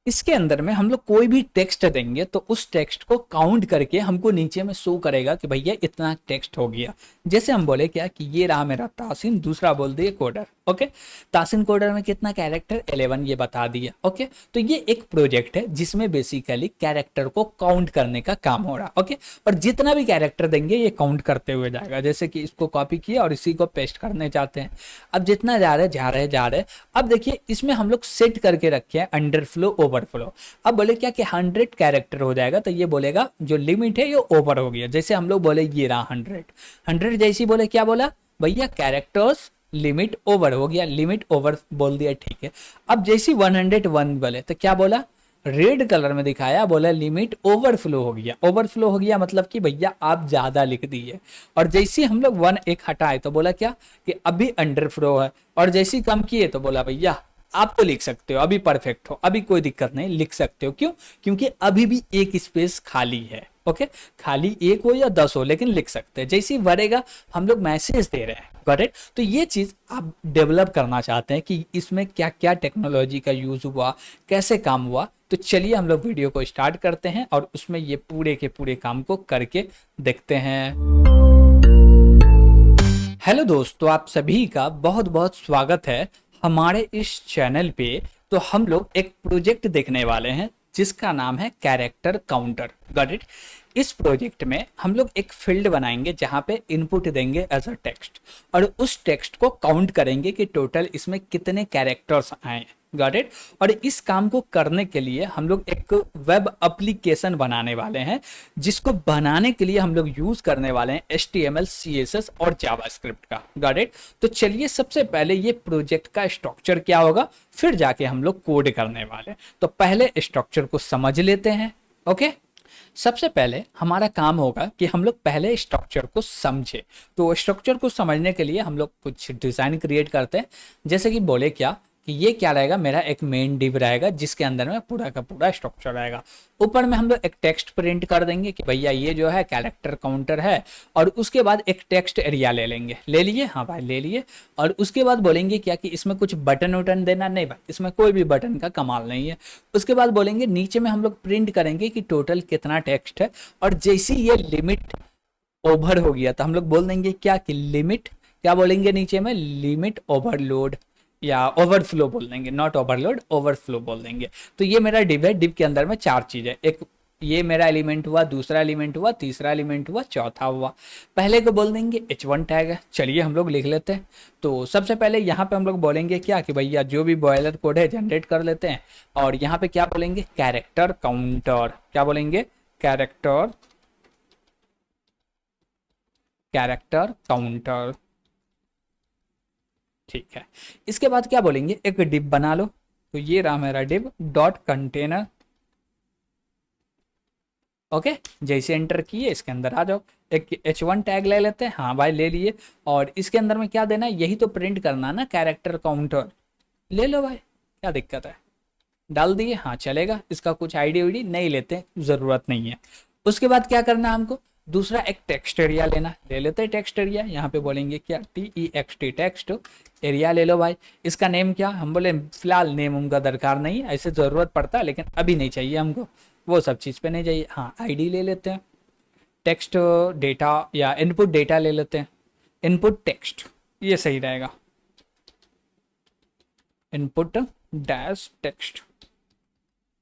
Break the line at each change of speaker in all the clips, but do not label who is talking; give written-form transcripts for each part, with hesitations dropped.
इसके अंदर में हम लोग कोई भी टेक्स्ट देंगे तो उस टेक्स्ट को काउंट करके हमको नीचे में शो करेगा कि भैया इतना टेक्स्ट हो गया। जैसे हम बोले क्या कि ये रहा मेरा तासिन, दूसरा बोल दिए कोडर। ओके, तासिन कोडर में कितना कैरेक्टर 11 ये बता दिया। ओके, तो ये एक प्रोजेक्ट है जिसमें बेसिकली कैरेक्टर को काउंट करने का काम हो रहा। ओके, और जितना भी कैरेक्टर देंगे ये काउंट करते हुए जाएगा। जैसे कि इसको कॉपी किया और इसी को पेस्ट करने चाहते हैं। अब जितना जा रहे जा रहे जा रहे, अब देखिए इसमें हम लोग सेट करके रखे हैं अंडरफ्लो ओवरफ्लो। अब बोले क्या कि 100 कैरेक्टर हो जाएगा तो ये बोलेगा जो लिमिट है ये ओवर हो गया। जैसे हम लोग बोले ये रहा 100 जैसी बोले क्या बोला भैया कैरेक्टर्स लिमिट ओवर हो गया, लिमिट ओवर बोल दिया, ठीक है। अब जैसी 101 बोले तो क्या बोला, रेड कलर में दिखाया, बोला लिमिट ओवरफ्लो हो गया। ओवरफ्लो हो गया मतलब कि भैया आप ज्यादा लिख दिए। और जैसे हम लोग 1 एक हटाए तो बोला क्या कि अभी अंडरफ्लो है। और जैसे कम किए तो बोला भैया आप तो लिख सकते हो, अभी परफेक्ट हो, अभी कोई दिक्कत नहीं, लिख सकते हो। क्यों? क्योंकि अभी भी एक स्पेस खाली है। ओके, खाली एक हो या 10 हो लेकिन लिख सकते हैं। जैसे ही भरेगा हम लोग मैसेज दे रहे हैं। Got it? तो ये चीज आप डेवलप करना चाहते हैं कि इसमें क्या क्या टेक्नोलॉजी का यूज हुआ, कैसे काम हुआ। तो चलिए हम लोग वीडियो को स्टार्ट करते हैं और उसमें ये पूरे के पूरे काम को करके देखते हैं। हेलो दोस्तों, आप सभी का बहुत बहुत स्वागत है हमारे इस चैनल पे। तो हम लोग एक प्रोजेक्ट देखने वाले हैं जिसका नाम है कैरेक्टर काउंटर। Got it? इस प्रोजेक्ट में हम लोग एक फील्ड बनाएंगे जहां पे इनपुट देंगे एज अ टेक्स्ट और उस टेक्स्ट को काउंट करेंगे कि टोटल इसमें कितने कैरेक्टर्स आए। Got it? और इस काम को करने के लिए हम लोग एक वेब एप्लीकेशन बनाने वाले हैं जिसको बनाने के लिए हम लोग यूज करने वाले हैं HTML CSS और जावास्क्रिप्ट का। Got it? तो चलिए सबसे पहले ये प्रोजेक्ट का स्ट्रक्चर क्या होगा, फिर जाके हम लोग कोड करने वाले हैं। तो पहले स्ट्रक्चर को समझ लेते हैं। ओके, सबसे पहले हमारा काम होगा कि हम लोग पहले स्ट्रक्चर को समझे। तो स्ट्रक्चर को समझने के लिए हम लोग कुछ डिजाइन क्रिएट करते हैं। जैसे कि बोले क्या कि ये क्या रहेगा, मेरा एक मेन डिव रहेगा जिसके अंदर में पूरा का पूरा स्ट्रक्चर रहेगा। ऊपर में हम लोग एक टेक्स्ट प्रिंट कर देंगे कि भैया ये जो है कैरेक्टर काउंटर है। और उसके बाद एक टेक्स्ट एरिया ले लेंगे। ले लिए? हाँ भाई ले लिए। और उसके बाद बोलेंगे क्या कि इसमें कुछ बटन वटन देना, नहीं भाई इसमें कोई भी बटन का कमाल नहीं है। उसके बाद बोलेंगे नीचे में हम लोग प्रिंट करेंगे कि टोटल कितना टेक्स्ट है। और जैसे ये लिमिट ओवर हो गया तो हम लोग बोल देंगे क्या कि लिमिट, क्या बोलेंगे नीचे में, लिमिट ओवरलोड या ओवरफ्लो बोल देंगे, नॉट ओवरलोड, ओवरफ्लो बोल देंगे। तो ये मेरा डिव है। डिव के अंदर में 4 चीज है। एक ये मेरा एलिमेंट हुआ, दूसरा एलिमेंट हुआ, तीसरा एलिमेंट हुआ, चौथा हुआ। पहले को बोल देंगे H1 टैग है। चलिए हम लोग लिख लेते हैं। तो सबसे पहले यहाँ पे हम लोग बोलेंगे क्या कि भैया जो भी बॉयलर कोड है जनरेट कर लेते हैं। और यहाँ पे क्या बोलेंगे, कैरेक्टर काउंटर। क्या बोलेंगे, कैरेक्टर कैरेक्टर काउंटर। ठीक है, इसके बाद क्या बोलेंगे, एक डिव बना लो। तो ये रहा मेरा डिव डॉट कंटेनर। ओके, जैसे एंटर किए इसके अंदर आ जाओ। एक H1 टैग ले लेते हैं। हाँ भाई ले लिए। और इसके अंदर में क्या देना है, यही तो प्रिंट करना ना, कैरेक्टर काउंटर। ले लो भाई, क्या दिक्कत है, डाल दिए। हाँ चलेगा। इसका कुछ आईडी वाईडी नहीं लेते, जरूरत नहीं है। उसके बाद क्या करना है हमको, दूसरा एक टेक्स्ट एरिया लेना। ले लेते हैं टेक्स्ट एरिया। यहाँ पे बोलेंगे क्या, TEXT टेक्स्ट एरिया ले लो भाई। इसका नेम क्या, हम बोले फिलहाल नेम उनका दरकार नहीं है, ऐसे जरूरत पड़ता है लेकिन अभी नहीं चाहिए हमको, वो सब चीज़ पे नहीं चाहिए। हाँ आईडी ले लेते हैं। टेक्स्ट डेटा या इनपुट डेटा ले लेते हैं। इनपुट टेक्स्ट, ये सही रहेगा, इनपुट डैश टेक्स्ट।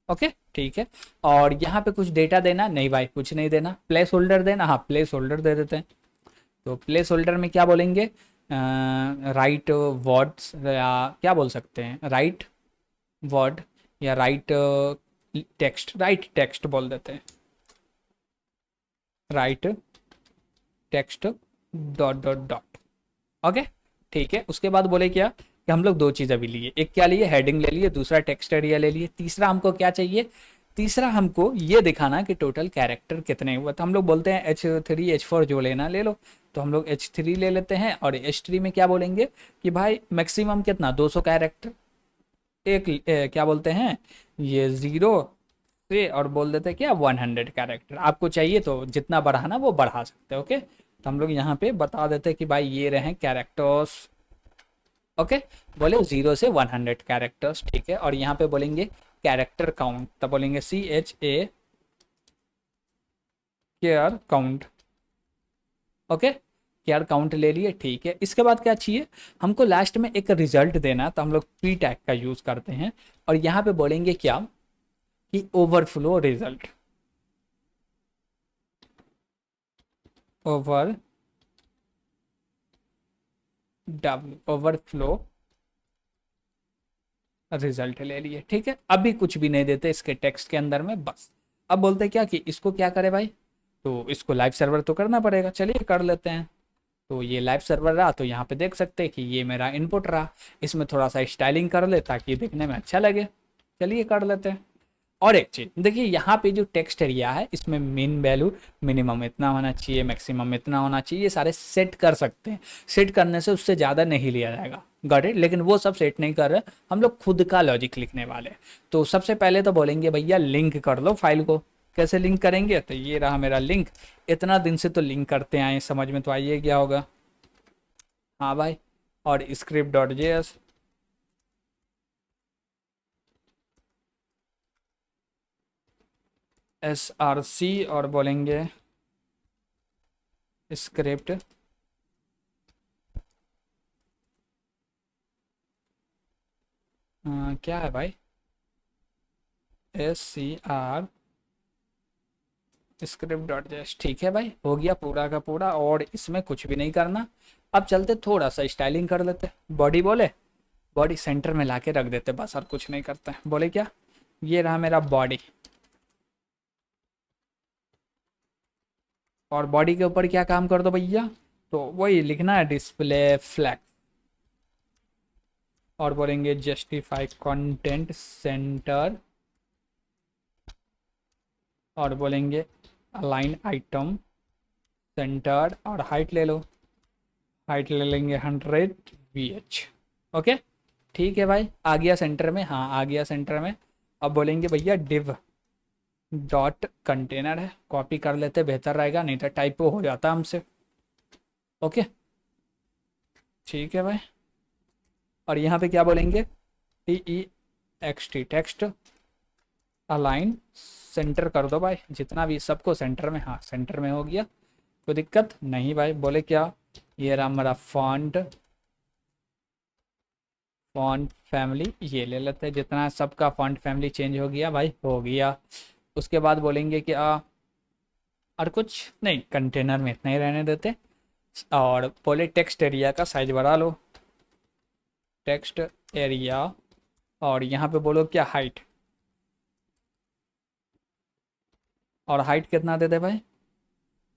ओके ठीक है। और यहाँ पे कुछ डेटा देना, नहीं भाई कुछ नहीं देना। प्लेस होल्डर देना, हाँ प्लेस होल्डर दे देते हैं। तो प्लेस होल्डर में क्या बोलेंगे, राइट वर्ड्स, या क्या बोल सकते हैं, राइट वर्ड या राइट टेक्स्ट, राइट टेक्स्ट बोल देते हैं, right text dot dot dot. Okay ठीक है। उसके बाद बोले क्या कि हम लोग 2 चीज़ अभी लिए। एक क्या लिए, हेडिंग ले लिए, दूसरा टेक्स्ट एरिया ले लिए। तीसरा हमको क्या चाहिए, तीसरा हमको ये दिखाना कि टोटल कैरेक्टर कितने हुए। तो हम लोग बोलते हैं H3 H4 जो लेना ले लो। तो हम लोग H3 ले लेते हैं। और H3 में क्या बोलेंगे कि भाई मैक्सिमम कितना, 200 कैरेक्टर। एक क्या बोलते हैं, ये 0 से और बोल देते हैं क्या 100 कैरेक्टर। आपको चाहिए तो जितना बढ़ाना वो बढ़ा सकते हैं। ओके, तो हम लोग यहाँ पे बता देते हैं कि भाई ये रहे कैरेक्टर्स। ओके, बोले 0 से 100 कैरेक्टर्स। ठीक है। और यहाँ पे बोलेंगे कैरेक्टर काउंट, तब बोलेंगे CHA care count. Okay, care count ले लिए, ठीक है। इसके बाद क्या चाहिए हमको, लास्ट में एक रिजल्ट देना, तो हम लोग p टैग का यूज करते हैं और यहाँ पे बोलेंगे क्या कि ओवरफ्लो रिजल्ट, ओवरफ्लो रिजल्ट ले लिए, ठीक है। अभी कुछ भी नहीं देते इसके टेक्स्ट के अंदर में, बस अब बोलते क्या कि इसको क्या करे भाई, तो इसको लाइव सर्वर तो करना पड़ेगा, चलिए कर लेते हैं। तो ये लाइव सर्वर रहा, तो यहाँ पे देख सकते हैं कि ये मेरा इनपुट रहा, इसमें थोड़ा सा स्टाइलिंग कर ले ताकि देखने में अच्छा लगे, चलिए कर लेते हैं। और एक चीज देखिए, यहाँ पे जो टेक्स्ट एरिया है इसमें मीन वैल्यू मिनिमम इतना होना चाहिए, मैक्सिमम इतना होना चाहिए, ये सारे सेट कर सकते हैं। सेट करने से उससे ज़्यादा नहीं लिया जाएगा, गॉट इट। लेकिन वो सब सेट नहीं कर रहे, हम लोग खुद का लॉजिक लिखने वाले। तो सबसे पहले तो बोलेंगे भैया लिंक कर लो फाइल को। कैसे लिंक करेंगे, तो ये रहा मेरा लिंक, इतना दिन से तो लिंक करते आए, समझ में तो आइए क्या होगा। हाँ भाई, और script.js, src, और बोलेंगे स्क्रिप्ट क्या है भाई, scr script.js, ठीक है भाई, हो गया पूरा का पूरा, और इसमें कुछ भी नहीं करना। अब चलते थोड़ा सा स्टाइलिंग कर लेते, बॉडी बोले, बॉडी सेंटर में लाके रख देते बस, और कुछ नहीं करते हैं। बोले क्या, ये रहा मेरा बॉडी, और बॉडी के ऊपर क्या काम कर दो भैया, तो वही लिखना है डिस्प्ले फ्लैग, और बोलेंगे जस्टिफाई कंटेंट सेंटर, और बोलेंगे अलाइन आइटम सेंटर, और हाइट ले लो, हाइट ले लेंगे 100 VH। ओके, ठीक है भाई, आ गया सेंटर में, हाँ आ गया सेंटर में। अब बोलेंगे भैया डिव डॉट कंटेनर है, कॉपी कर लेते बेहतर रहेगा, नहीं तो टाइपो हो जाता हमसे। ओके, ठीक है भाई, और यहाँ पे क्या बोलेंगे TEXT टेक्स्ट अलाइन सेंटर कर दो भाई, जितना भी सबको सेंटर में, हाँ सेंटर में हो गया, कोई दिक्कत नहीं भाई। बोले क्या, ये रहा हमारा फॉन्ट, फॉन्ट फैमिली ये ले लेते हैं, जितना सबका फॉन्ट फैमिली चेंज हो गया भाई, हो गया। उसके बाद बोलेंगे कि और कुछ नहीं, कंटेनर में इतना ही रहने देते, और बोले टेक्स्ट एरिया का साइज बढ़ा लो, टेक्स्ट एरिया, और यहाँ पे बोलो क्या हाइट, और हाइट कितना देते भाई,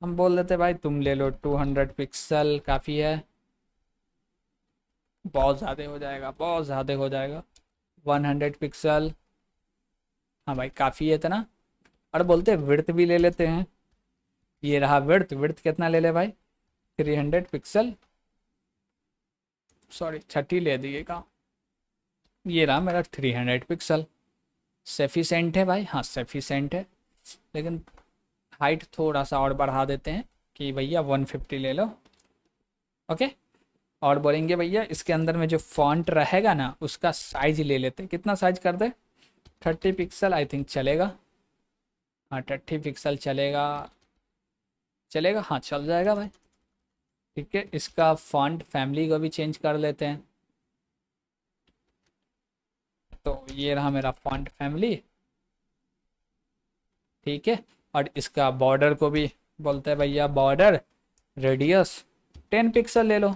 हम बोल देते भाई तुम ले लो 200 पिक्सल, काफ़ी है, बहुत ज़्यादा हो जाएगा, बहुत ज़्यादा हो जाएगा, 100 पिक्सल, हाँ भाई काफ़ी है इतना। और बोलते विड्थ भी ले लेते हैं, ये रहा विड्थ, विड्थ कितना ले ले भाई, 300 पिक्सल, सॉरी 30 ले दिएगा, ये रहा मेरा 300 पिक्सल, सफिशेंट है भाई, हाँ सफिशेंट है, लेकिन हाइट थोड़ा सा और बढ़ा देते हैं कि भैया 150 ले लो। ओके, और बोलेंगे भैया इसके अंदर में जो फॉन्ट रहेगा ना उसका साइज ले लेते हैं, कितना साइज कर दे, 30 पिक्सल आई थिंक चलेगा, हाँ 30 पिक्सल चलेगा, चलेगा हाँ चल जाएगा भाई, ठीक है। इसका फॉन्ट फैमिली को भी चेंज कर लेते हैं, तो ये रहा मेरा फॉन्ट फैमिली, ठीक है। और इसका बॉर्डर को भी बोलते हैं भैया बॉर्डर रेडियस 10 पिक्सल ले लो,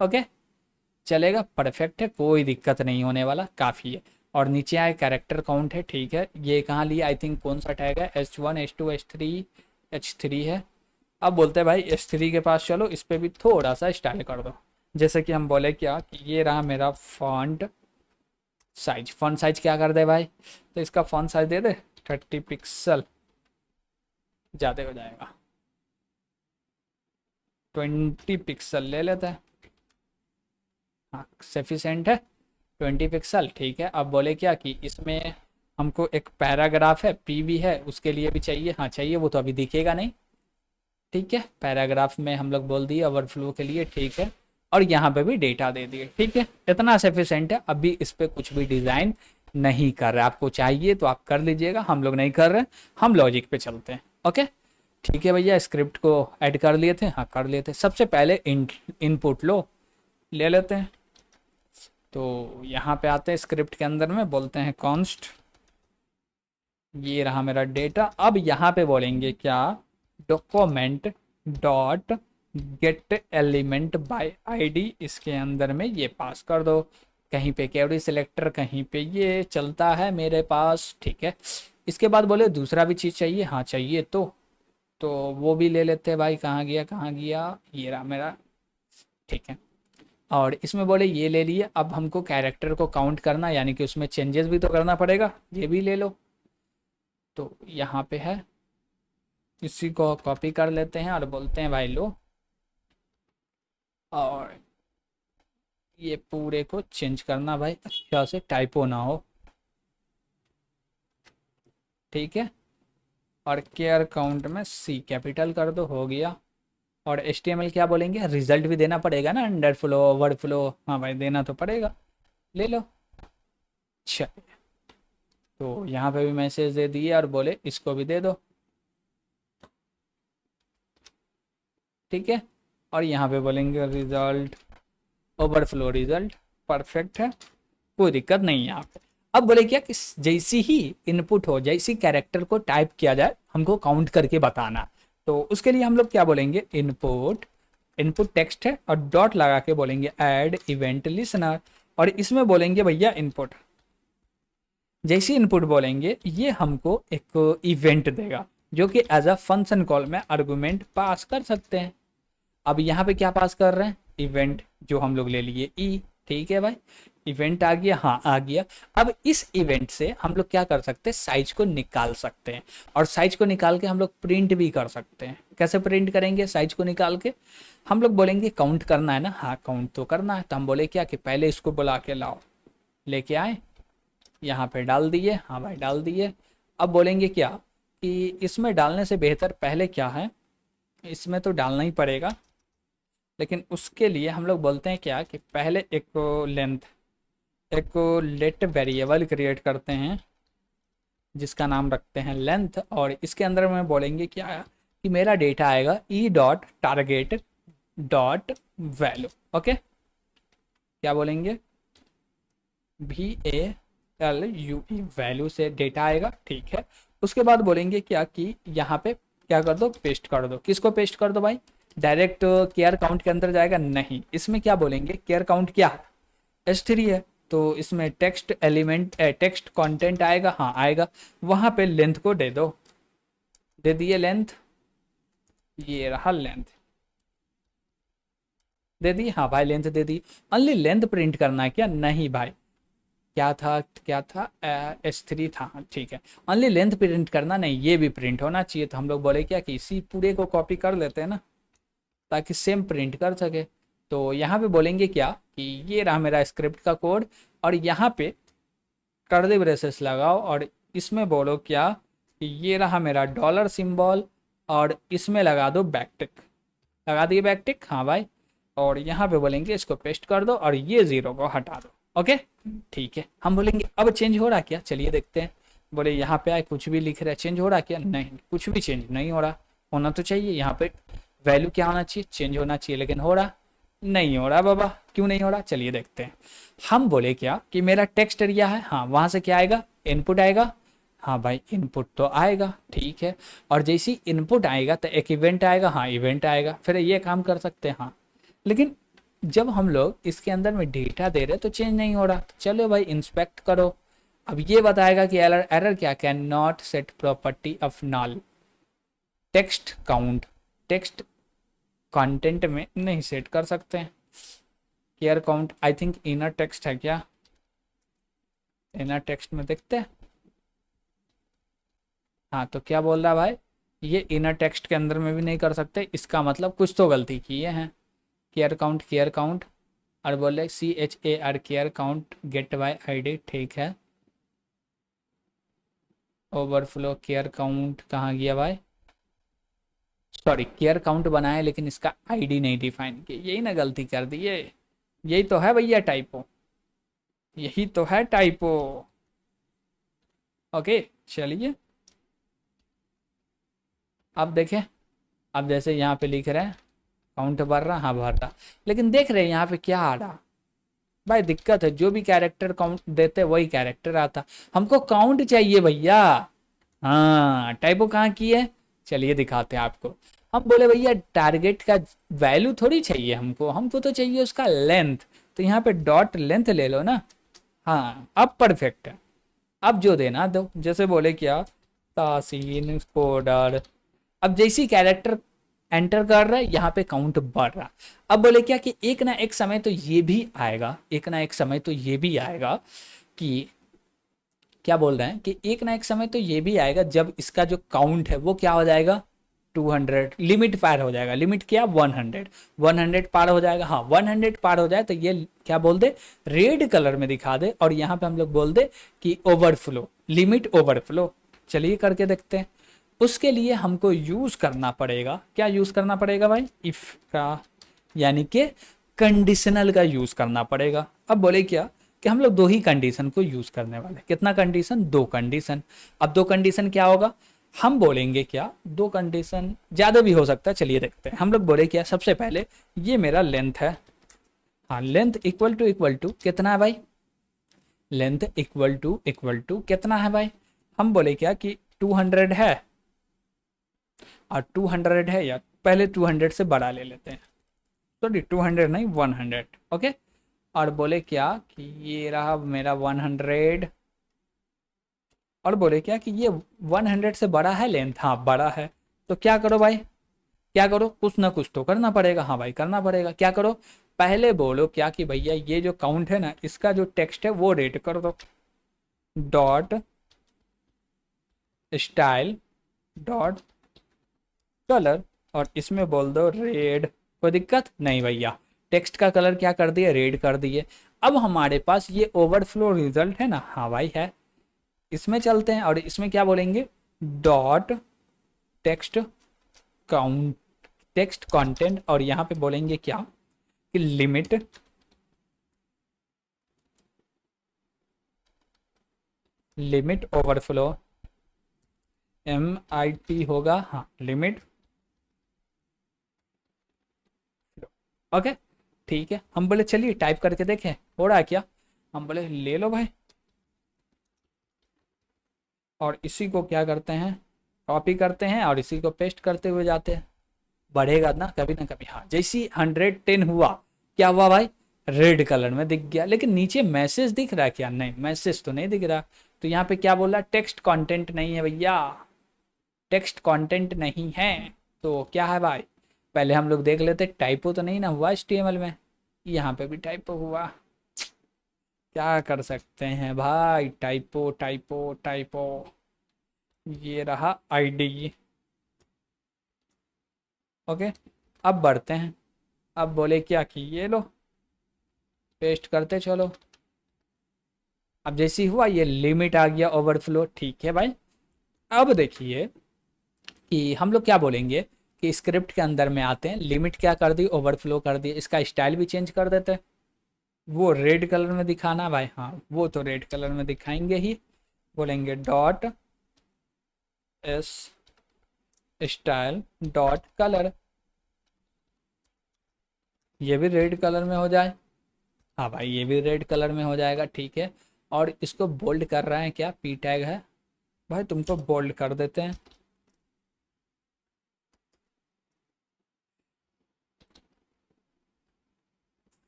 ओके चलेगा, परफेक्ट है, कोई दिक्कत नहीं होने वाला, काफ़ी है। और नीचे आए कैरेक्टर काउंट है, ठीक है, ये कहाँ लिया, आई थिंक कौन सा टैग है, H1 H2 H3 H3 है। अब बोलते हैं भाई H3 के पास चलो, इस पर भी थोड़ा सा स्टाइल कर दो, जैसे कि हम बोले क्या कि ये रहा मेरा फॉन्ट साइज, फॉन्ट साइज क्या कर दे भाई, तो इसका फॉन्ट साइज दे दे 30 पिक्सल, ज़्यादा हो जाएगा, 20 पिक्सल ले लेते हैं, हाँ सफिशेंट है 20 पिक्सल, ठीक है। अब बोले क्या कि इसमें हमको एक पैराग्राफ है PV है, उसके लिए भी चाहिए, हाँ चाहिए, वो तो अभी दिखेगा नहीं, ठीक है। पैराग्राफ में हम लोग बोल दिए ओवरफ्लो के लिए, ठीक है, और यहाँ पे भी डेटा दे दिए, ठीक है, इतना सफिशेंट है। अभी इस पर कुछ भी डिज़ाइन नहीं कर रहे, आपको चाहिए तो आप कर लीजिएगा, हम लोग नहीं कर रहे, हम लॉजिक पे चलते हैं। ओके ठीक है भैया, स्क्रिप्ट को ऐड कर लिए थे, हाँ कर लिए थे। सबसे पहले इनपुट लो ले लेते हैं। तो यहाँ पे आते हैं स्क्रिप्ट के अंदर में, बोलते हैं कॉन्स्ट, ये रहा मेरा डेटा। अब यहाँ पे बोलेंगे क्या, document dot gate element by ID, इसके अंदर में ये पास कर दो। कहीं पे क्वेरी सिलेक्टर, कहीं पे ये चलता है मेरे पास, ठीक है। इसके बाद बोले दूसरा भी चीज़ चाहिए, हाँ चाहिए तो वो भी ले लेते हैं भाई। कहाँ गया कहाँ गया, ये रहा मेरा, ठीक है। और इसमें बोले ये ले लिए। अब हमको कैरेक्टर को काउंट करना, यानी कि उसमें चेंजेस भी तो करना पड़ेगा, ये भी ले लो। तो यहाँ पे है, इसी को कॉपी कर लेते हैं और बोलते हैं भाई लो, और ये पूरे को चेंज करना भाई, अच्छा से टाइपो ना हो, ठीक है। और केयर काउंट में सी कैपिटल कर दो, हो गया। और HTML क्या बोलेंगे, रिजल्ट भी देना पड़ेगा ना, अंडर फ्लो ओवर फ्लो, हाँ भाई देना तो पड़ेगा, ले लो। अच्छा तो यहाँ पे भी मैसेज दे दिए और बोले इसको भी दे दो, ठीक है। और यहाँ पे बोलेंगे रिजल्ट ओवरफ्लो रिजल्ट, परफेक्ट है, कोई दिक्कत नहीं है यहाँ पे। अब बोले क्या कि जैसी ही इनपुट हो, जैसी कैरेक्टर को टाइप किया जाए हमको काउंट करके बताना। तो उसके लिए हम लोग क्या बोलेंगे, इनपुट, इनपुट टेक्स्ट है और डॉट लगा के बोलेंगे ऐड इवेंट लिसनर, और इसमें बोलेंगे भैया इनपुट। जैसे इनपुट बोलेंगे ये हमको एक इवेंट देगा, जो कि एज अ फंक्शन कॉल में आर्गुमेंट पास कर सकते हैं। अब यहाँ पे क्या पास कर रहे हैं, इवेंट, जो हम लोग ले लिए ई, ठीक है भाई। इवेंट आ गया, हाँ आ गया। अब इस इवेंट से हम लोग क्या कर सकते हैं, साइज को निकाल सकते हैं, और साइज को निकाल के हम लोग प्रिंट भी कर सकते हैं। कैसे प्रिंट करेंगे साइज को निकाल के, हम लोग बोलेंगे काउंट करना है ना, हाँ काउंट तो करना है। तो हम बोले क्या कि पहले इसको बुला के लाओ, लेके आए, यहाँ पे डाल दिए, हाँ भाई डाल दिए। अब बोलेंगे क्या कि इसमें डालने से बेहतर पहले क्या है, इसमें तो डालना ही पड़ेगा, लेकिन उसके लिए हम लोग बोलते हैं क्या कि पहले एक लेंथ, एक लेट वेरिएबल क्रिएट करते हैं जिसका नाम रखते हैं लेंथ। और इसके अंदर में बोलेंगे क्या कि मेरा डेटा आएगा E dot target dot value, okay. क्या बोलेंगे, VALUE, वैल्यू से डेटा आएगा, ठीक है। उसके बाद बोलेंगे क्या कि यहाँ पे क्या कर दो, पेस्ट कर दो। किसको पेस्ट कर दो भाई, डायरेक्ट केयर काउंट के अंदर जाएगा नहीं, इसमें क्या बोलेंगे, केयर काउंट क्या है, S3 है, तो इसमें टेक्स्ट एलिमेंट, टेक्स्ट कंटेंट आएगा, हाँ आएगा। वहाँ पे लेंथ को दे दो, दे दिए लेंथ, ये रहा लेंथ, दे दी, हाँ भाई लेंथ दे दी। ओनली लेंथ प्रिंट करना है क्या, नहीं भाई, क्या था क्या था, S3 था, हाँ ठीक है। ओनली लेंथ प्रिंट करना नहीं, ये भी प्रिंट होना चाहिए। तो हम लोग बोले क्या कि इसी पूरे को कॉपी कर लेते हैं ना, ताकि सेम प्रिंट कर सके। तो यहाँ पे बोलेंगे क्या कि ये रहा मेरा स्क्रिप्ट का कोड, और यहाँ पे कर्ली ब्रेसेस लगाओ, और इसमें बोलो क्या कि ये रहा मेरा डॉलर सिंबल, और इसमें लगा दो बैकटिक, लगा दिए बैकटिक, हाँ भाई। और यहाँ पे बोलेंगे इसको पेस्ट कर दो और ये जीरो को हटा दो, ओके ठीक है। हम बोलेंगे अब चेंज हो रहा क्या, चलिए देखते हैं। बोले यहाँ पे आए कुछ भी लिख रहा है, चेंज हो रहा क्या, नहीं कुछ भी चेंज नहीं हो रहा। होना तो चाहिए यहाँ पे वैल्यू क्या होना चाहिए, चेंज होना चाहिए, लेकिन हो रहा नहीं, हो रहा बाबा, क्यों नहीं हो रहा, चलिए देखते हैं। हम बोले क्या कि मेरा टेक्स्ट एरिया है, हाँ वहां से क्या आएगा, इनपुट आएगा, हाँ भाई इनपुट तो आएगा, ठीक है। और जैसी इनपुट आएगा तो एक इवेंट आएगा, हाँ इवेंट आएगा, फिर ये काम कर सकते हैं, हाँ। लेकिन जब हम लोग इसके अंदर में डेटा दे रहे तो चेंज नहीं हो रहा, तो चलो भाई इंस्पेक्ट करो। अब ये बताएगा कि एरर, एरर क्या, can not set property of null text count, text content में नहीं सेट कर सकते हैं। Char count I think inner text है क्या, इनर टेक्स्ट में देखते हैं, हाँ तो क्या बोल रहा है भाई, ये इनर टेक्स्ट के अंदर में भी नहीं कर सकते, इसका मतलब कुछ तो गलती किए हैं। केयर काउंट, केयर काउंट, और बोले CHAR char count get by ID, ठीक है। ओवरफ्लो केयर काउंट कहाँ गया भाई, सॉरी केयर काउंट बनाया लेकिन इसका ID नहीं डिफाइन किया, यही ना गलती कर दी, ये यही तो है भैया टाइपो, यही तो है टाइपो। ओके चलिए अब देखें, अब जैसे यहाँ पे लिख रहे हैं काउंट भर रहा, हाँ भर रहा, लेकिन देख रहे हैं यहाँ पे क्या आ रहा भाई, दिक्कत है, जो भी कैरेक्टर काउंट देते वही कैरेक्टर आता, हमको काउंट चाहिए भैया। हाँ टाइपो कहाँ की है, चलिए दिखाते हैं आपको। हम बोले भैया टारगेट का वैल्यू थोड़ी चाहिए हमको तो चाहिए उसका लेंथ, तो यहाँ पे डॉट लेंथ ले लो ना। हाँ अब परफेक्ट है, अब जो देना दो, जैसे बोले क्या तासीन कोडर, अब जैसी कैरेक्टर एंटर कर रहा है यहाँ पे काउंट बढ़ रहा। अब बोले क्या कि एक ना एक समय तो ये भी आएगा, एक ना एक समय तो ये भी आएगा कि क्या बोल रहे हैं कि एक ना एक समय तो ये भी आएगा जब इसका जो काउंट है वो क्या हो जाएगा 200, लिमिट पार हो जाएगा, लिमिट क्या 100, 100 पार हो जाएगा, हाँ 100 पार हो जाए तो ये क्या बोल दे रेड कलर में दिखा दे, और यहाँ पे हम लोग बोल दे कि ओवरफ्लो, लिमिट ओवरफ्लो। चलिए करके देखते हैं। उसके लिए हमको यूज करना पड़ेगा, क्या यूज करना पड़ेगा भाई, इफ का, यानी कि कंडीशनल का यूज करना पड़ेगा। अब बोले क्या कि हम लोग दो ही कंडीशन को यूज करने वाले, कितना कंडीशन, दो कंडीशन। अब दो कंडीशन क्या होगा, हम बोलेंगे क्या, दो कंडीशन ज्यादा भी हो सकता है, चलिए देखते हैं। हम लोग बोले क्या, सबसे पहले ये मेरा लेंथ है, हाँ लेंथ इक्वल टू कितना है भाई, लेंथ इक्वल टू कितना है भाई, हम बोले क्या कि 200 है, और 200 है यार, पहले 200 से बड़ा ले लेते हैं, सॉरी 200 नहीं 100, ओके। और बोले क्या कि ये रहा मेरा 100, और बोले क्या कि ये 100 से बड़ा है लेंथ, हाँ बड़ा है, तो क्या करो भाई, क्या करो, कुछ ना कुछ तो करना पड़ेगा, हाँ भाई करना पड़ेगा, क्या करो, पहले बोलो क्या कि भैया ये जो काउंट है ना इसका जो टेक्स्ट है वो रेड कर दो, डॉट स्टाइल डॉट कलर, और इसमें बोल दो रेड, कोई दिक्कत नहीं भैया, टेक्स्ट का कलर क्या कर दिए, रेड कर दिए। अब हमारे पास ये ओवरफ्लो रिजल्ट है ना, हाँ भाई है, इसमें चलते हैं, और इसमें क्या बोलेंगे, dot text count, text content, और यहाँ पे बोलेंगे क्या कि लिमिट ओवरफ्लो, MIT होगा, हाँ लिमिट, ओके ठीक है। हम बोले चलिए टाइप करके देखें हो रहा है क्या, हम बोले ले लो भाई, और इसी को क्या करते हैं, कॉपी करते हैं और इसी को पेस्ट करते हुए जाते हैं, बढ़ेगा ना कभी, हाँ जैसी 110 हुआ, क्या हुआ भाई, रेड कलर में दिख गया, लेकिन नीचे मैसेज दिख रहा है क्या, नहीं मैसेज तो नहीं दिख रहा, तो यहाँ पे क्या बोल रहा है, टेक्स्ट कंटेंट नहीं है भैया, टेक्स्ट कंटेंट नहीं है, तो क्या है भाई, पहले हम लोग देख लेते टाइपो तो नहीं ना हुआ HTML में, यहाँ पे भी टाइपो हुआ, क्या कर सकते हैं भाई, टाइपो टाइपो टाइपो, ये रहा ID, ओके। अब बढ़ते हैं, अब बोले क्या कि ये लो पेस्ट करते चलो, अब जैसी हुआ ये लिमिट आ गया ओवरफ्लो, ठीक है भाई। अब देखिए कि हम लोग क्या बोलेंगे कि स्क्रिप्ट के अंदर में आते हैं, लिमिट क्या कर दी, ओवरफ्लो कर दी, इसका स्टाइल भी चेंज कर देते हैं, वो रेड कलर में दिखाना भाई, हाँ वो तो रेड कलर में दिखाएंगे ही, बोलेंगे dot S style dot colour, ये भी रेड कलर में हो जाए, हाँ भाई ये भी रेड कलर में हो जाएगा, ठीक है। और इसको बोल्ड कर रहे हैं क्या, P टैग है भाई, तुमको बोल्ड कर देते हैं,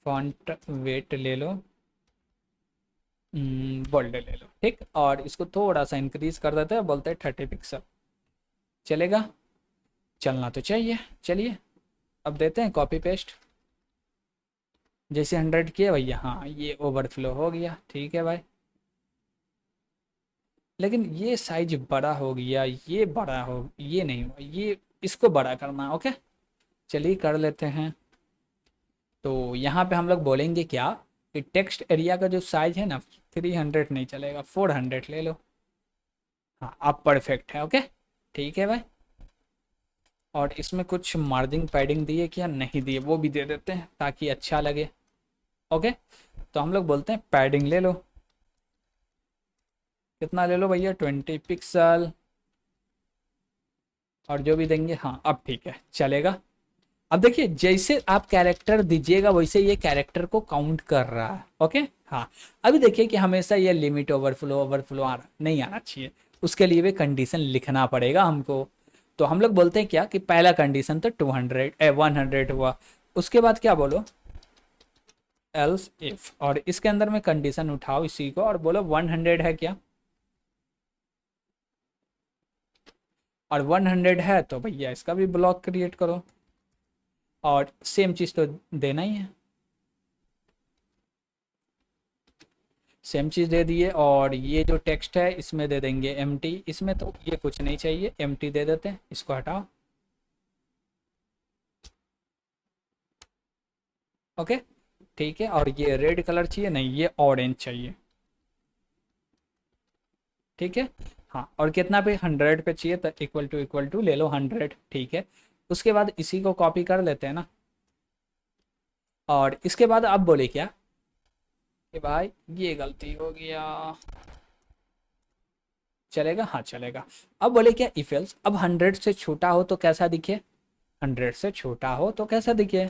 फॉन्ट वेट ले लो, बोल्ड ले लो, ठीक, और इसको थोड़ा सा इंक्रीज कर देते हैं, बोलते हैं 30 पिक्सल, चलेगा, चलना तो चाहिए, चलिए अब देते हैं कॉपी पेस्ट, जैसे 100 किए भैया, हाँ ये ओवरफ्लो हो गया, ठीक है भाई, लेकिन ये साइज बड़ा हो गया, ये बड़ा हो, ये नहीं हुआ, ये इसको बड़ा करना, ओके चलिए कर लेते हैं। तो यहाँ पे हम लोग बोलेंगे क्या कि टेक्स्ट एरिया का जो साइज है ना 300 नहीं चलेगा, 400 ले लो, हाँ अब परफेक्ट है, ओके ठीक है भाई। और इसमें कुछ मार्जिन पैडिंग दिए क्या, नहीं दिए, वो भी दे देते हैं ताकि अच्छा लगे, ओके। तो हम लोग बोलते हैं पैडिंग ले लो, कितना ले लो भैया, 20 पिक्सल, और जो भी देंगे, हाँ अब ठीक है चलेगा। अब देखिए जैसे आप कैरेक्टर दीजिएगा वैसे ये कैरेक्टर को काउंट कर रहा है, ओके। हाँ, अभी देखिए कि हमेशा ये लिमिट ओवरफ्लो ओवरफ्लो आ रहा नहीं आना चाहिए, उसके लिए भी कंडीशन लिखना पड़ेगा हमको। तो हम लोग बोलते हैं क्या कि पहला कंडीशन तो 100 हुआ, उसके बाद क्या बोलो, एल्स इफ, और इसके अंदर में कंडीशन उठाओ इसी को और बोलो 100 है क्या, और 100 है तो भैया इसका भी ब्लॉक क्रिएट करो, और सेम चीज़ तो देना ही है, सेम चीज़ दे दिए। और ये जो टेक्स्ट है इसमें दे देंगे एम्प्टी, इसमें तो ये कुछ नहीं चाहिए, एम्प्टी दे देते हैं, इसको हटाओ, ओके ठीक है। और ये रेड कलर चाहिए नहीं, ये ऑरेंज चाहिए, ठीक है। हाँ, और कितना पे, 100 पे चाहिए तो इक्वल टू ले लो 100, ठीक है। उसके बाद इसी को कॉपी कर लेते हैं ना, और इसके बाद अब बोले क्या कि भाई ये गलती हो गया, चलेगा, हाँ चलेगा। अब बोले क्या इफ एल्स, अब 100 से छोटा हो तो कैसा दिखे, 100 से छोटा हो तो कैसा दिखे,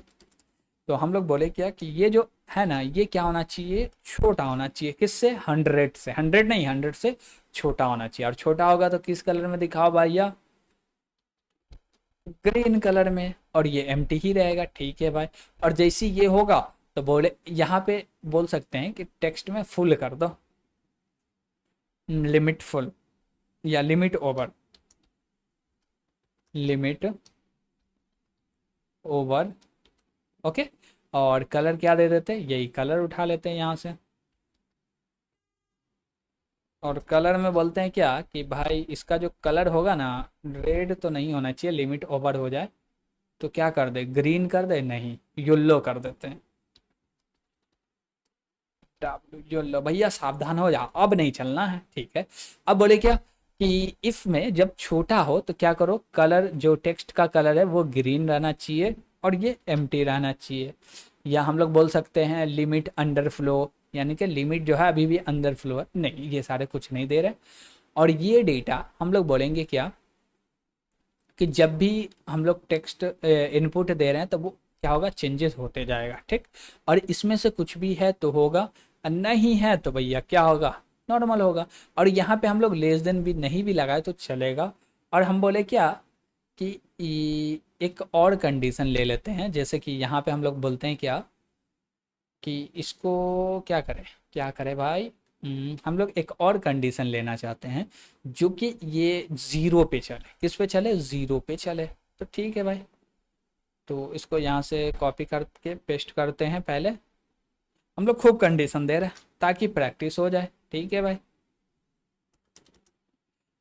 तो हम लोग बोले क्या कि ये जो है ना ये क्या होना चाहिए, छोटा होना चाहिए, किससे, 100 से, 100 नहीं 100 से छोटा होना चाहिए, और छोटा होगा तो किस कलर में दिखाओ भैया, ग्रीन कलर में, और ये एम्प्टी ही रहेगा, ठीक है भाई। और जैसे ये होगा तो बोले यहाँ पे बोल सकते हैं कि टेक्स्ट में फुल कर दो, लिमिट फुल या limit over, limit over, okay. और कलर क्या दे देते हैं, यही कलर उठा लेते हैं यहाँ से, और कलर में बोलते हैं क्या कि भाई इसका जो कलर होगा ना, रेड तो नहीं होना चाहिए, लिमिट ओवर हो जाए, तो क्या कर दे, ग्रीन कर दे, नहीं येलो कर देते हैं, येलो, भैया सावधान हो जाओ, अब नहीं चलना है, ठीक है। अब बोले क्या कि इफ में जब छोटा हो तो क्या करो, कलर जो टेक्स्ट का कलर है वो ग्रीन रहना चाहिए, और ये एम्प्टी रहना चाहिए, या हम लोग बोल सकते हैं लिमिट अंडर फ्लो, यानी कि लिमिट जो है अभी भी अंडर फ्लो है, नहीं ये सारे कुछ नहीं दे रहे। और ये डेटा हम लोग बोलेंगे क्या कि जब भी हम लोग टेक्स्ट इनपुट दे रहे हैं तो वो क्या होगा, चेंजेस होते जाएगा, ठीक। और इसमें से कुछ भी है तो होगा, और नहीं है तो भैया क्या होगा, नॉर्मल होगा। और यहाँ पे हम लोग लेस देन भी नहीं भी लगाए तो चलेगा। और हम बोले क्या कि एक और कंडीशन ले लेते हैं, जैसे कि यहाँ पे हम लोग बोलते हैं क्या कि इसको क्या करें, क्या करें भाई, हम लोग एक और कंडीशन लेना चाहते हैं जो कि ये ज़ीरो पे चले, किस पे चले, ज़ीरो पे चले, तो ठीक है भाई। तो इसको यहाँ से कॉपी करके पेस्ट करते हैं, पहले हम लोग खूब कंडीशन दे रहे हैं ताकि प्रैक्टिस हो जाए, ठीक है भाई।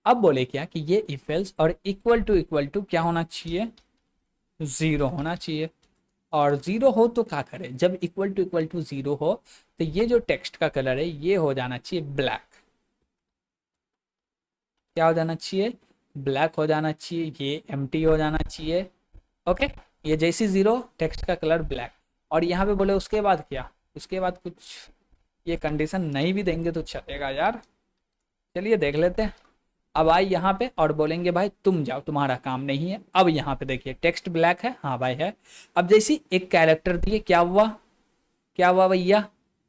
अब बोले क्या कि ये इफ एल्स और इक्वल टू क्या होना चाहिए, ज़ीरो होना चाहिए। और ज़ीरो हो तो क्या करें, जब इक्वल टू ज़ीरो हो तो ये जो टेक्स्ट का कलर है ये हो जाना चाहिए ब्लैक, क्या हो जाना चाहिए, ब्लैक हो जाना चाहिए, ये एम्प्टी हो जाना चाहिए, ओके। ये जैसी ज़ीरो, टेक्स्ट का कलर ब्लैक। और यहाँ पे बोले उसके बाद क्या, उसके बाद कुछ ये कंडीशन नहीं भी देंगे तो चलेगा यार, चलिए देख लेते हैं। अब आई यहाँ पे और बोलेंगे भाई तुम जाओ, तुम्हारा काम नहीं है। अब यहाँ पे देखिए टेक्स्ट ब्लैक है, हाँ भाई है। अब जैसी एक कैरेक्टर दिए, क्या हुआ, क्या हुआ भैया,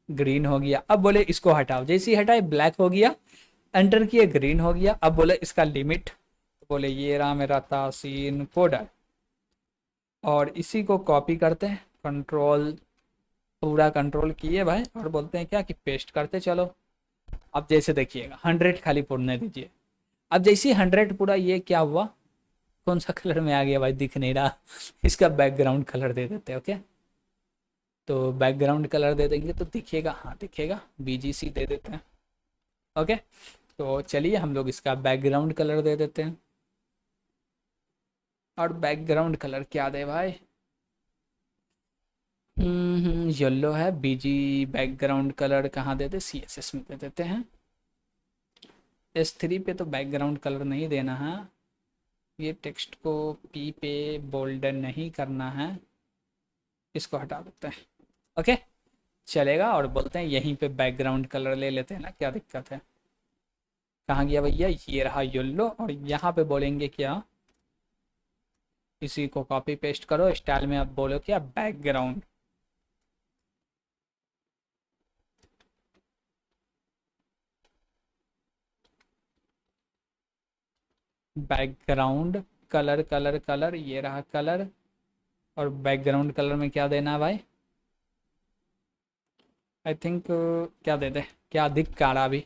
ग्रीन हो गया। अब बोले इसको हटाओ, जैसे ही हटाए ब्लैक हो गया, एंटर किए ग्रीन हो गया। अब बोले इसका लिमिट, तो बोले ये रहा मेरा तासीन कोडर, और इसी को कॉपी करते हैं, कंट्रोल, पूरा कंट्रोल किए भाई, और बोलते हैं क्या कि पेस्ट करते चलो। अब जैसे देखिएगा 100 खाली पुरने दीजिए। अब जैसे 100 पूरा, ये क्या हुआ, कौन सा कलर में आ गया भाई, दिख नहीं रहा इसका बैकग्राउंड कलर दे देते हैं, ओके। तो बैकग्राउंड कलर दे देंगे तो दिखेगा, हाँ दिखेगा, बीजीसी दे देते हैं, ओके। तो चलिए हम लोग इसका बैकग्राउंड कलर दे देते हैं, और बैकग्राउंड कलर क्या दे भाई, येलो है, बीजी बैकग्राउंड कलर कहाँ देते, CSS में दे देते हैं। S3 पे तो बैकग्राउंड कलर नहीं देना है, ये टेक्स्ट को P पे बोल्डन नहीं करना है, इसको हटा देते हैं, ओके चलेगा। और बोलते हैं यहीं पे बैकग्राउंड कलर ले लेते हैं ना, क्या दिक्कत है। कहाँ गया भैया, ये रहा येलो। और यहाँ पे बोलेंगे क्या, इसी को कॉपी पेस्ट करो, स्टाइल में अब बोलो क्या, background. Background colour colour colour, ये रहा कलर। और बैकग्राउंड कलर में क्या देना है भाई, आई थिंक क्या दे दे, क्या दिख का रहा अभी,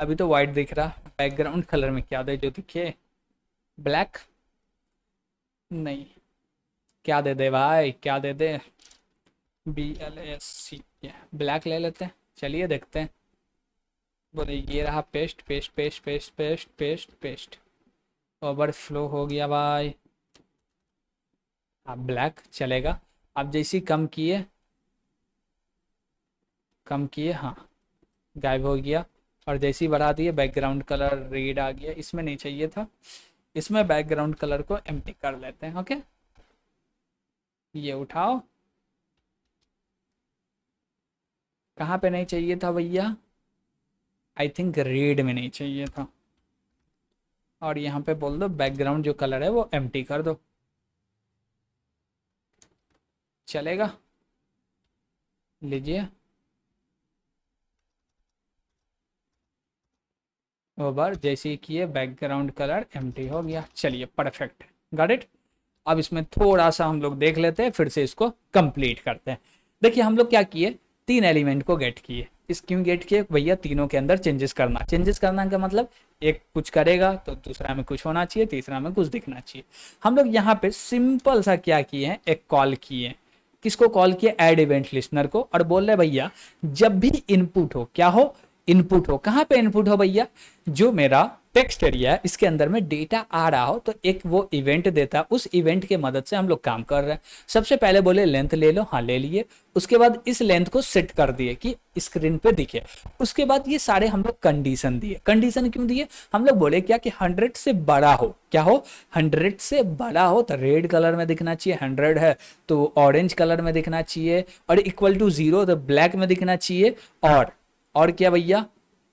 अभी तो वाइट दिख रहा। बैकग्राउंड कलर में क्या दे जो दिखे, ब्लैक नहीं, क्या दे दे भाई, क्या दे दे, BLAC, ब्लैक ले लेते हैं, चलिए देखते हैं। बोले ये रहा paste paste paste paste paste paste paste, overflow हो गया भाई। अब ब्लैक चलेगा। अब जैसे कम किए हाँ, गायब हो गया। और जैसे ही बढ़ा दिए बैकग्राउंड कलर रेड आ गया, इसमें नहीं चाहिए था, इसमें बैकग्राउंड कलर को एम्प्टी कर लेते हैं। ओके, ये उठाओ, कहाँ पे नहीं चाहिए था भैया, आई थिंक रेड में नहीं चाहिए था। और यहाँ पे बोल दो बैकग्राउंड जो कलर है वो एम्प्टी कर दो, चलेगा, लीजिए। ओवर जैसे ही किए बैकग्राउंड कलर एम्प्टी हो गया, चलिए परफेक्ट, गॉट इट। अब इसमें थोड़ा सा हम लोग देख लेते हैं, फिर से इसको कंप्लीट करते हैं। देखिए हम लोग क्या किए, 3 एलिमेंट को गेट किए। इस क्यों गेट किए भैया, तीनों के अंदर चेंजेस करना का मतलब एक कुछ करेगा तो दूसरा में कुछ होना चाहिए, तीसरा में कुछ दिखना चाहिए। हम लोग यहाँ पे सिंपल सा क्या किए हैं, एक कॉल किए। किसको कॉल किए, ऐड इवेंट लिस्नर को। और बोल रहे भैया जब भी इनपुट हो, क्या हो, इनपुट हो। कहाँ पे इनपुट हो भैया, जो मेरा टेक्स्ट एरिया है इसके अंदर में डेटा आ रहा हो तो एक वो इवेंट देता है, उस इवेंट के मदद से हम लोग काम कर रहे हैं। सबसे पहले बोले लेंथ ले लो, हाँ ले लिए। उसके बाद इस लेंथ को सेट कर दिए कि स्क्रीन पे दिखे। उसके बाद ये सारे हम लोग कंडीशन दिए। कंडीशन क्यों दिए, हम लोग बोले क्या कि 100 से बड़ा हो, क्या हो, 100 से बड़ा हो तो रेड कलर में दिखना चाहिए, 100 है तो ऑरेंज कलर में दिखना चाहिए, और इक्वल टू 0 तो ब्लैक में दिखना चाहिए। और क्या भैया,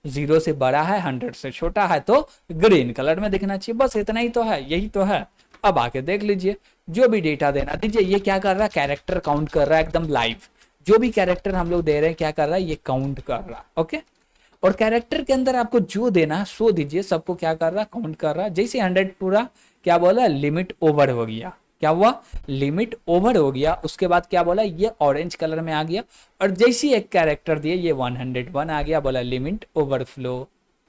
0 से बड़ा है 100 से छोटा है तो ग्रीन कलर में दिखना चाहिए। बस इतना ही तो है, यही तो है। अब आके देख लीजिए, जो भी डेटा देना दीजिए। ये क्या कर रहा है, कैरेक्टर काउंट कर रहा है एकदम लाइव। जो भी कैरेक्टर हम लोग दे रहे हैं क्या कर रहा है, ये काउंट कर रहा है। ओके, और कैरेक्टर के अंदर आपको जो देना है सो दीजिए, सबको क्या कर रहा है, काउंट कर रहा है। जैसे 100 पूरा क्या बोला, लिमिट ओवर हो गया, क्या हुआ, लिमिट ओवर हो गया। उसके बाद क्या बोला, ये ऑरेंज कलर में आ गया। और जैसे ही एक कैरेक्टर दिए ये 101 आ गया, बोला लिमिट ओवरफ्लो।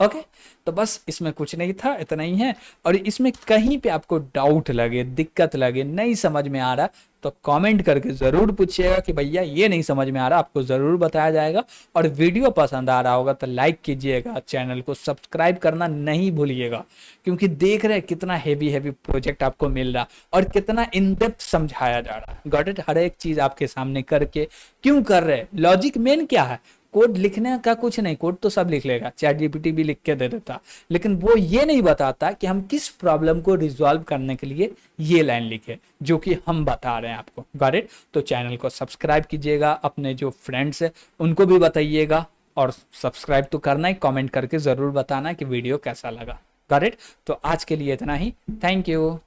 ओके, तो बस इसमें कुछ नहीं था, इतना ही है। और इसमें कहीं पे आपको डाउट लगे, दिक्कत लगे, नहीं समझ में आ रहा, तो कमेंट करके ज़रूर पूछिएगा कि भैया ये नहीं समझ में आ रहा, आपको ज़रूर बताया जाएगा। और वीडियो पसंद आ रहा होगा तो लाइक कीजिएगा, चैनल को सब्सक्राइब करना नहीं भूलिएगा, क्योंकि देख रहे हैं कितना हेवी हेवी प्रोजेक्ट आपको मिल रहा और कितना इन डेप्थ समझाया जा रहा है। गॉट इट, हर एक चीज़ आपके सामने करके क्यों कर रहे हैं, लॉजिक मेन क्या है। कोड लिखने का कुछ नहीं, कोड तो सब लिख लेगा, चैट जीपीटी भी लिख के दे देता, लेकिन वो ये नहीं बताता कि हम किस प्रॉब्लम को रिजॉल्व करने के लिए ये लाइन लिखे, जो कि हम बता रहे हैं आपको। गॉट इट, तो चैनल को सब्सक्राइब कीजिएगा, अपने जो फ्रेंड्स है उनको भी बताइएगा, और सब्सक्राइब तो करना ही, कमेंट करके ज़रूर बताना कि वीडियो कैसा लगा। गॉट इट, तो आज के लिए इतना ही, थैंक यू।